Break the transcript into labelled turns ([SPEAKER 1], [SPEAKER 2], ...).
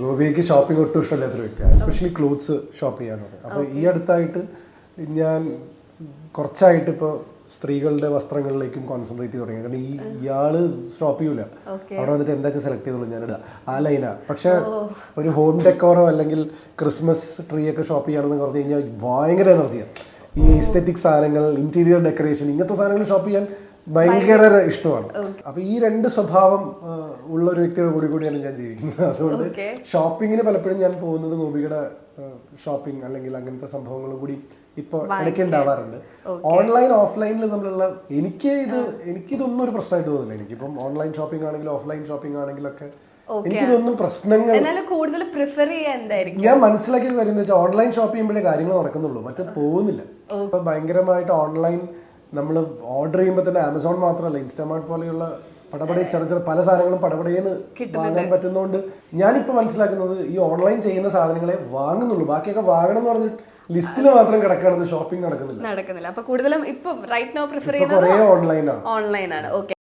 [SPEAKER 1] ഗോപിക്ക് ഷോപ്പിംഗ് ഒട്ടും ഇഷ്ടമില്ലാത്തൊരു വ്യക്തിയാണ്, എസ്പെഷ്യലി ക്ലോത്ത്സ് ഷോപ്പ് ചെയ്യാനാണ്. അപ്പോൾ ഈ അടുത്തായിട്ട് ഞാൻ കുറച്ചായിട്ട് ഇപ്പോൾ സ്ത്രീകളുടെ വസ്ത്രങ്ങളിലേക്കും കോൺസെൻട്രേറ്റ് ചെയ്ത് തുടങ്ങി. കാരണം ഇയാള് സ്റ്റോപ്പ് ചെയ്യൂല, അവിടെ വന്നിട്ട് എന്താ വെച്ചാൽ സെലക്ട് ചെയ്തോളൂ, ഞാനിടാ ആ ലൈനാ. പക്ഷെ ഒരു ഹോം ഡെക്കോറോ അല്ലെങ്കിൽ ക്രിസ്മസ് ട്രീ ഒക്കെ ഷോപ്പ് ചെയ്യുകയാണെന്ന് പറഞ്ഞു കഴിഞ്ഞാൽ ഭയങ്കര എനർജിയാണ്. ഈ എസ്തെറ്റിക് സാധനങ്ങൾ, ഇന്റീരിയർ ഡെക്കറേഷൻ, ഇങ്ങനത്തെ സാധനങ്ങൾ ഷോപ്പ് ചെയ്യാൻ ഭയങ്കര ഇഷ്ടമാണ്. അപ്പൊ ഈ രണ്ട് സ്വഭാവം ഉള്ള ഒരു വ്യക്തിയുടെ കൂടിയാണ് ഞാൻ ജീവിക്കുന്നത്. അതുകൊണ്ട് ഷോപ്പിങ്ങിന് പലപ്പോഴും ഞാൻ പോകുന്നത് ഗോപിയുടെ ഷോപ്പിംഗ് അല്ലെങ്കിൽ അങ്ങനത്തെ സംഭവങ്ങളും കൂടി ഇപ്പൊ ഇടയ്ക്ക് ഉണ്ടാവാറുണ്ട്. ഓൺലൈൻ ഓഫ്ലൈനിൽ തമ്മിലുള്ള എനിക്കിതൊന്നും ഒരു പ്രശ്നമായിട്ട് തോന്നുന്നില്ല. എനിക്കിപ്പം ഓൺലൈൻ ഷോപ്പിംഗ് ആണെങ്കിലും ഓഫ്ലൈൻ ഷോപ്പിംഗ് ആണെങ്കിലൊക്കെ എനിക്കിതൊന്നും പ്രശ്നങ്ങൾ ഞാൻ മനസ്സിലാക്കി വരുന്നത് വെച്ചാൽ ഓൺലൈൻ ഷോപ്പ് ചെയ്യുമ്പോഴേ കാര്യങ്ങൾ നടക്കുന്നുള്ളൂ, മറ്റേ പോകുന്നില്ല. ഇപ്പൊ ഭയങ്കരമായിട്ട് ഓൺലൈൻ നമ്മൾ ഓർഡർ ചെയ്യുമ്പോൾ തന്നെ ആമസോൺ മാത്രമല്ല, ഇൻസ്റ്റാമാർട്ട് പോലെയുള്ള പടപടയെ ചെറിയ പല സാധനങ്ങളും പടപടയെന്ന് വാങ്ങാൻ പറ്റുന്നതുകൊണ്ട് ഞാനിപ്പോൾ മനസ്സിലാക്കുന്നത് ഈ ഓൺലൈൻ ചെയ്യുന്ന സാധനങ്ങളെ വാങ്ങുന്നുള്ളൂ, ബാക്കിയൊക്കെ വാങ്ങണം എന്ന് പറഞ്ഞിട്ട് ലിസ്റ്റിൽ മാത്രം കിടക്കാണത്, ഷോപ്പിംഗ് നടക്കുന്നില്ല.
[SPEAKER 2] അപ്പൊ കൂടുതലും ഇപ്പൊ റൈറ്റ് നോ പ്രിഫർ ചെയ്യുന്നത്
[SPEAKER 1] ഓൺലൈനാണ്.
[SPEAKER 2] ഓക്കെ.